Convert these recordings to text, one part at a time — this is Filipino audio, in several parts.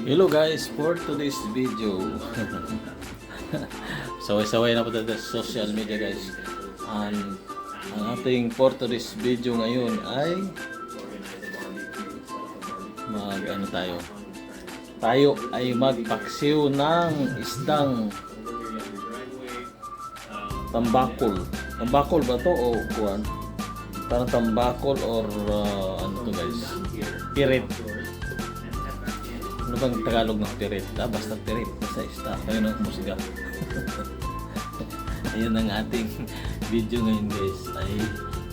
Hello guys, for today's video. Saway-saway na po tayo sa social media guys. And ang ating for today's video ngayon ay tayo ay magpaksiw ng isdang tambakol. Tambakol ba to o kuwan? Parang tambakol or ano to guys? Pirit. Ano bang Tagalog ng pirit? Basta pirit. Basta isda. Kayo ng musga. Ayun ang ating video ngayon guys. Ay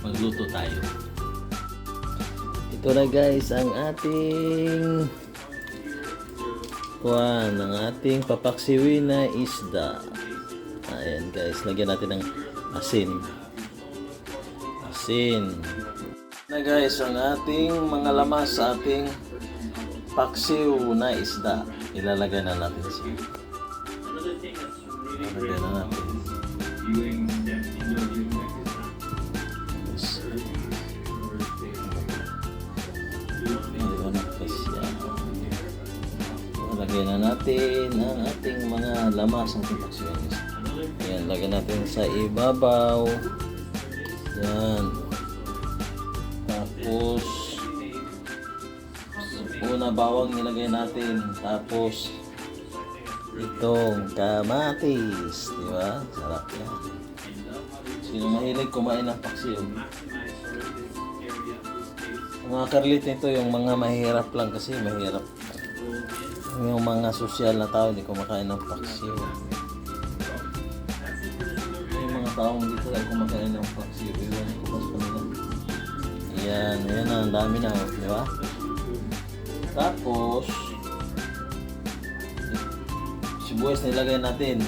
magluto tayo. Ito na guys ang ating ang ating papaksiwin na isda. Ayan guys. Lagyan natin ng asin. Na guys ang ating mga lamas sa ating paksiw na isda. Ilalagay na natin siya. Ilalagay na natin. Ilalagay na natin ang ating mga lamas sa ating paksiw na isda. Ayan, lagyan natin sa ibabaw. Yan. Tapos una bawang nilagay natin. Tapos itong kamatis, di ba? Sarap yan. Sino mahilig kumain ng paksiw? Mga karlit nito yung mga mahirap lang kasi mahirap. Yung mga sosyal na tao hindi kumakain ng paksiw. Taong dito ay kumakain ng paksiw. Iwan ko pa sa nila. Ayan, ayan na, ang dami na, di ba? Tapos sibuyas nilagay natin.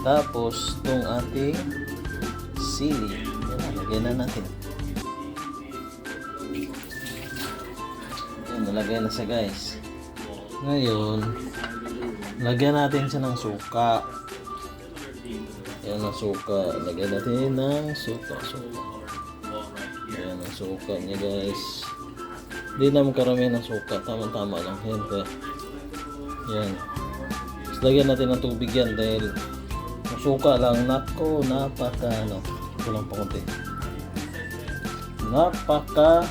Tapos itong ating sili. Ayan, lagay na natin. Ayan, nalagay na siya guys. Ngayon lagyan natin siya ng suka. Ayan ang suka. Lagyan natin ng suka. Ayan ang suka niya guys. Hindi naman karamihan ng suka. Tama-tama lang. Ayan kaya. Ayan. Tapos lagyan natin ng tubig yan dahil ang suka lang. Nako, napaka ano. Ito lang pa konti. Napaka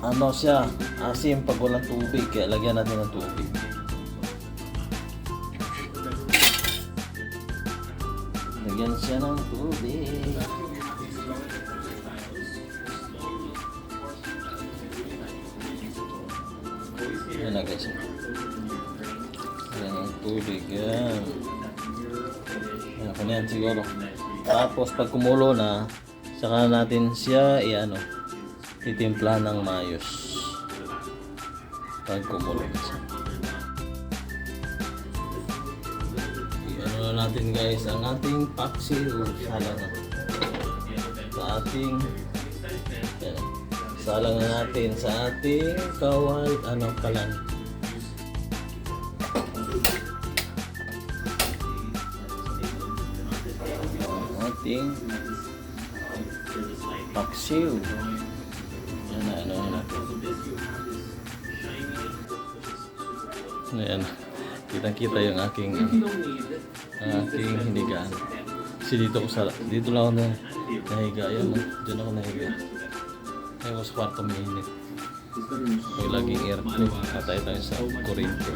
ano siya. Asim pag walang tubig. Kaya lagyan natin ng tubig. Lagyan siya ng tubig. Yan na guys. Lagyan ng tubig. Yan. Yan ako na yan siguro. Tapos pag kumulo na, saka natin siya titimpla ng mayos. Pag kumulo na siya. Ano natin guys ang ating paksiw salang na natin sa ating kalan ating paksiw. Ano natin. Ayan. Kitang-kita yung aking hinigaan. Kasi dito lang ako nahiga. Ayan, dyan ako nahiga. Ayaw sa kwarto mainit. May laging aircon. Patay tayo sa kuryente.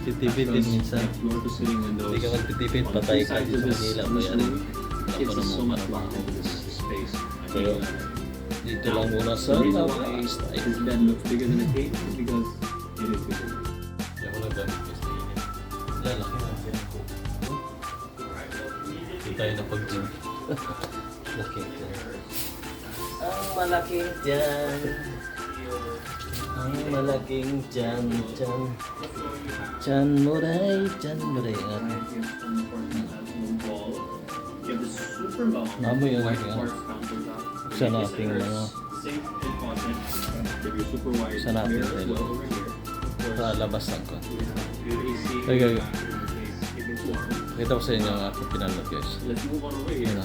Titipid din minsan. Hindi ka magtitipid, patay ka dito sa Manila. Kaya wala pa naman Pero dito lang muna sa labas. Lalaki na yan ko. Hindi tayo na pag-gym. Laki dyan. Ang malaking dyan. Ang malaking dyan. Dyan muray. Namoy yung aking buksan natin sa labas lang ko. Okay. Kita ko sa inyo ang aking pinanood guys. Ayan.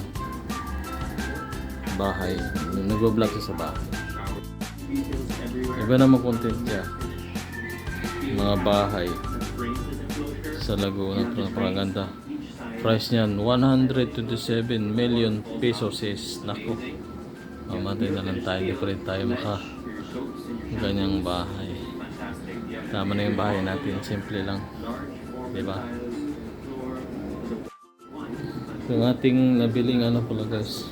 Bahay. Nag-vlog sa bahay. Iba naman content niya. Mga bahay sa Laguna, parang ganda. Price niyan 127 million pesos is nako. Mamatay na lang tayo, di pa rin tayo maka ganyang bahay. Tama na yung bahay natin, simple lang, di ba? Yung ating nabiling ano pala guys,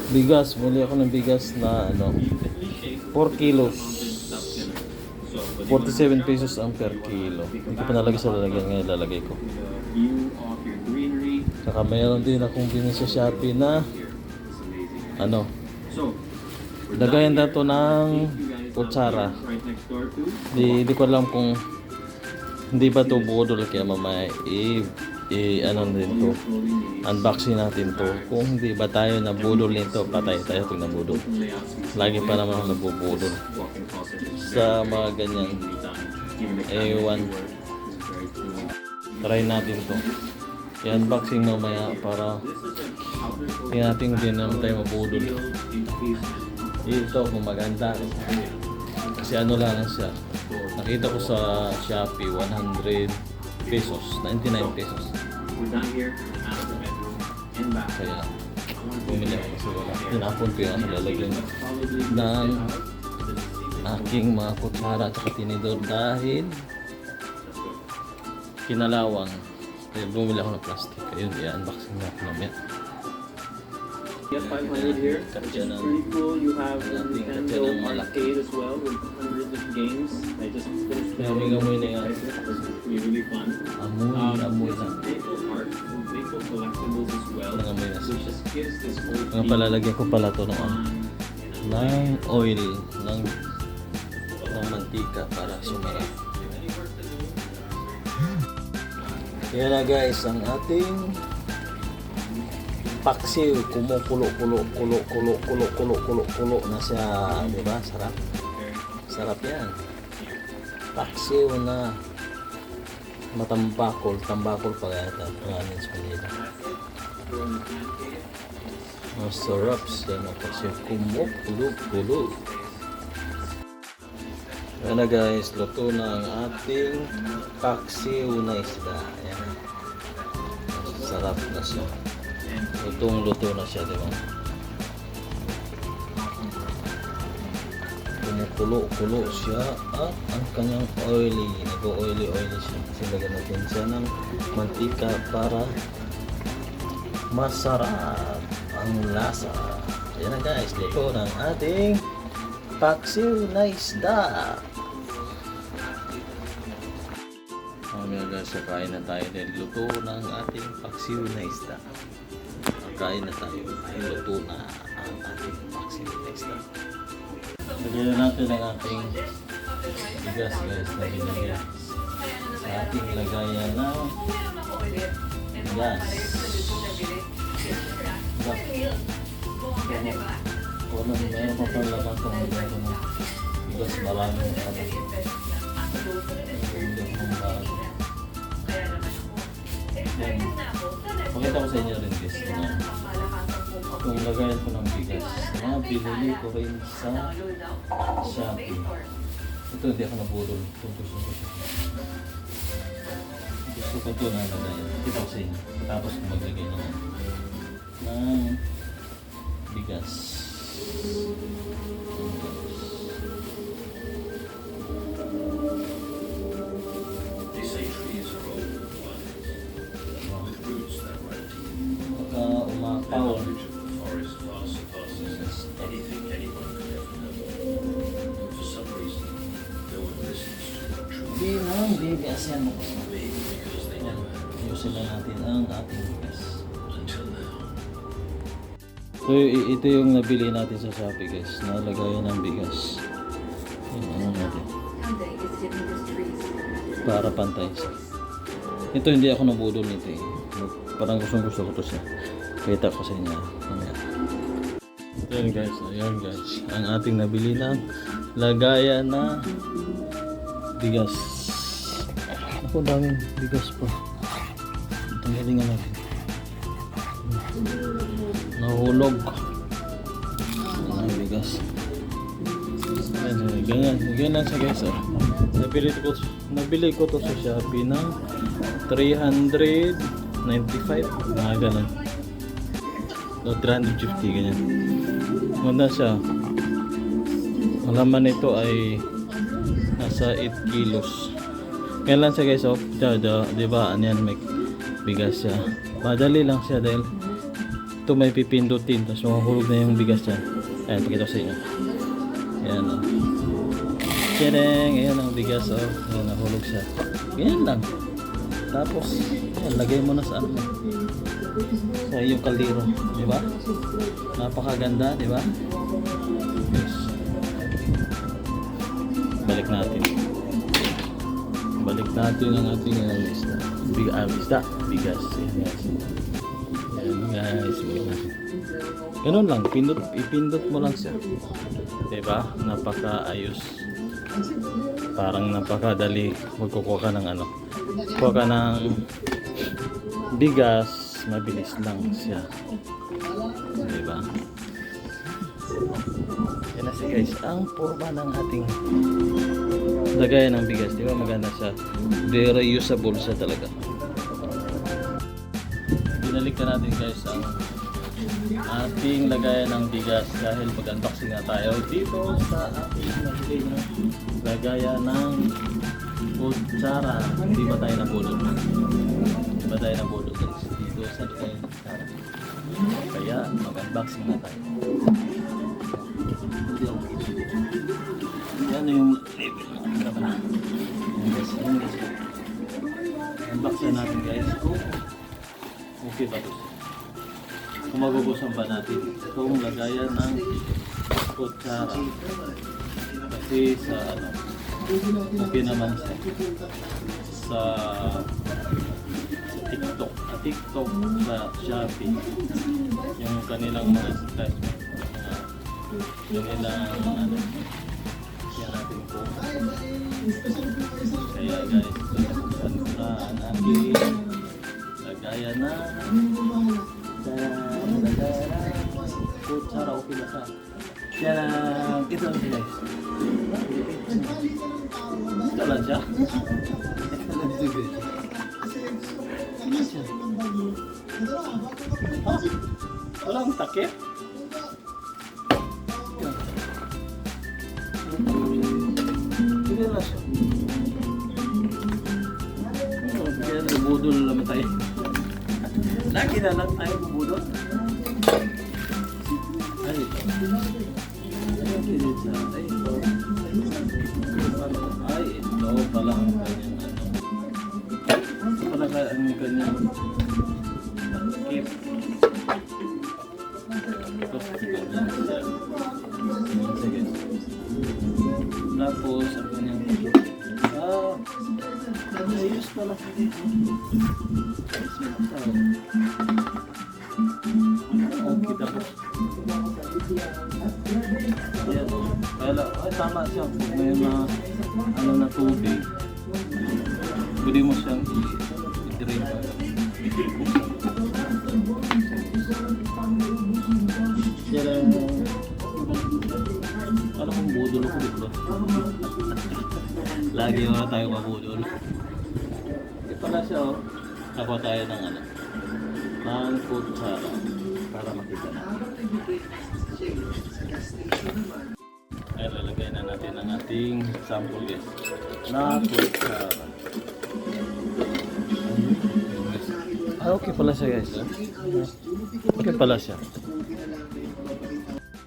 bigas. Muli ako ng bigas na ano 4 kilos 47 pesos ang per kilo. Hindi ko pa nalagay sa lalagyan, ngayon lalagay ko. Saka mayroon din akong binili sa Shopee na ano, lagayan na to ng kutsara. Di ko alam kung hindi ba to budol, kaya mamaya ano din to, unboxing natin to. Kung hindi ba tayo nabudol nito, patay tayo pag nabudol. Lagi pa naman ako nabubudol sa mga ganyan. Ewan, try natin to i-unboxing mamaya para hindi natin din naman tayo mabudol. Ito kung maganda kasi ano lang siya, nakita ko sa Shopee 100 pesos, 99 pesos. Kaya bumili ako kasi wala. Tinapon ko yung lalagyan ng aking mga kutsara at tinidor dahil kinalawang. Kaya bumili ako ng plastic. Ayun, i-unboxing natin mamaya. You have 500 here, which is pretty cool. You have a Nintendo arcade as well with hundreds of games. I just finished playing. Amoy na yan. It was really fun. Amoy na. Maple art, maple collectibles as well, Nangamoy na siya. which just gives this whole Nga palalagyan ko pala to ng oil, ng mantika para sumarap. Yan na guys, ang ating paksiw, kumukulo na siya, di ba? Sarap. Sarap yan. Paksiw na tambakol pa yata. Ang sa kanila. Masarap siya na paksiw, kumukulo. Yan na guys, luto na ang ating paksiw na isda. Ayan. Sarap na siya. Luto na siya, di ba? Kumukulo siya at ang kanyang oily. Nag-oily siya. Kasi lagyan natin siya ng mantika para masarap ang lasa. Ayan na guys, luto ng ating paksiw na isda. Mamaya guys, kain na tayo dahil luto ng ating paksiw na isda. Kain na tayo. Luto na ang ating paksiw na isda. Lagyan natin ang ating bigas guys na binigyan sa ating lagayan ng bigas. Meron pa pala lang itong bigas, maraming pakita ko sa inyo rin guys kung lagayan ko ng bigas na pinili ko rin sa Shopee. Ito hindi ako nabudol. Gusto ko ito na lagayan. Pakita ko sa inyo tapos kung maglagay ng bigas. Umapaw. Bigas yan mo. Ayusin na natin ang ating bigas. So ito yung nabili natin sa Shopee guys, nalagayan ng bigas. Ano natin para pantay siya. Ito hindi ako nabudol nito eh. Parang gusto ko to siya. Kita ko sa inyo mamaya. Ayan guys, ang ating nabili ng lagayan na bigas. Ako daming bigas pa. Tanggalin nga natin. Nahulog ang bigas. Ayan, ganyan siya guys. Oh. Nabili ko to sa Shopee ng 395, mga ganun. O 350, ganyan. Ganda siya. Ang laman nito ay nasa 8 kilos. Kaya lang siya guys, oh, diba, ano yan, may bigas siya. Madali lang siya dahil ito may pipindutin, tapos mahulog na yung bigas niya. Ayan, pakita ko sa inyo. Ayan, oh. Tadang! Ayan ang bigas, oh. Ayan, nahulog siya. Ganyan lang. Tapos, ayan, lagay mo na sa ano, sa iyong kaldero, diba? Napakaganda, diba? Yes. Balik natin ang ating isda. Bigas. Ayan guys, ganun lang, ipindot mo lang siya, diba? Napakaayos, parang napakadali. Magkukuha ka ng ano, kuha ka ng bigas, mabilis lang siya, diba? Yan na siya guys, ang forma ng ating lagayan ng bigas, diba? Maganda siya, very usable siya talaga. Binalik na natin guys ang ating lagayan ng bigas dahil mag-unboxing na tayo dito sa ating nabili na lagayan ng kutsara. Hindi ba tayo nabulog? Guys dito sa lagayan ng kutsara, kaya mag-unboxing na tayo. Yan yung level ng camera. Yan guys. Unboxing natin guys. Okay ba ito? Kung magugusan ba natin itong lagayan ng kutsara, kasi sa ano, okay naman siya sa TikTok, sa Shopee, yung kanilang mga advertisement, yung kanilang ano, yan natin po. Kaya guys, gugusan ko na ang aking lagayan ng kutsara. Okay ba siya? Yan ang ito lang guys. Ito lang siya. Walang takip. Hindi lang siya. Kaya nabudol naman tayo. Lagi na lang tayo bubudol. Ay, ito. Ay, ito pala ang kanyang ano. Ito pala ang kanyang takip. Ito sa kanyang siya. Sige. Tapos, ang kanyang takip. Ayos pala. Okay, tapos. Ayan, kaya ay tama siya. Kung may mga ano na tubig, pwede mo siyang i-drain. Kaya lang, alam kong budol ako dito. Lagi na tayo mabudol. Ito pala siya, oh. Kapwa tayo ng ano, ng kutsara para makita na. Ay, lalagay na natin ang ating sample guys na kutsara. Okay pala siya guys. Okay pala siya.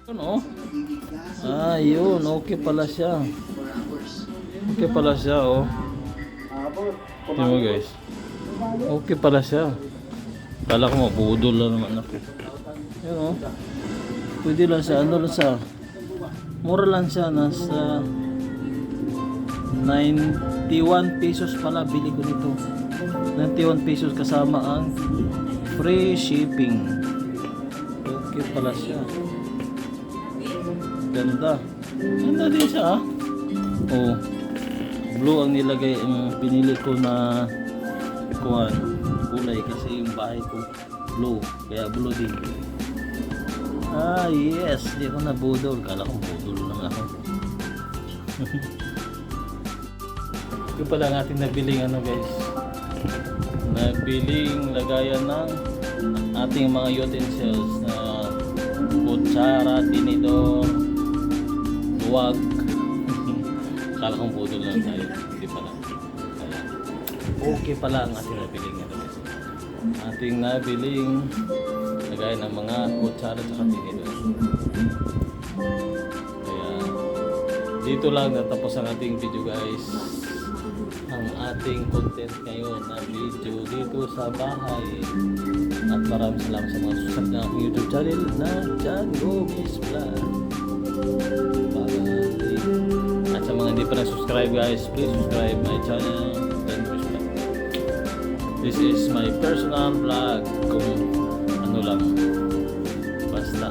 Ano? Yun, okay pala siya. Okay pala siya, oh. Tingnan mo guys. Okay pala siya. Kala ko mabudol lang naman ako. Yun, oh. Pwede lang siya, ano lang siya. Mura lang siya, nasa 91 pesos pala bili ko nito. 91 pesos kasama ang free shipping. Okay pala siya. Ganda. Ganda din siya, ah. Oh. Blue ang nilagay, ang pinili ko na kulay kasi yung bahay ko blue, kaya blue din. Yes, di ko na budol. Kala ko budol naman ako. Ito pala ang ating nabiling ano guys. Nabiling lagayan ng ating mga utensils na kutsara, tinidor, duwag. Akala kong budol lang tayo. Hindi pala. Ayan. Okay pala ang ating nabiling ano guys. Ating nabiling lagayan ng mga kutsara at tinidor. Kaya dito lang natapos ang ating video guys. Ang ating content ngayon na video dito sa bahay. At maraming salamat sa mga susunod na aking YouTube channel na John Gomez Vlog. Bye! At sa mga hindi pa na-subscribe guys, please subscribe my channel John Gomez Vlog. This is my personal vlog kung ano lang. Basta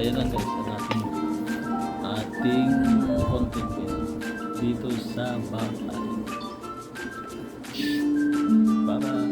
yan lang guys ang ating content dito sa bahay. Bye-bye.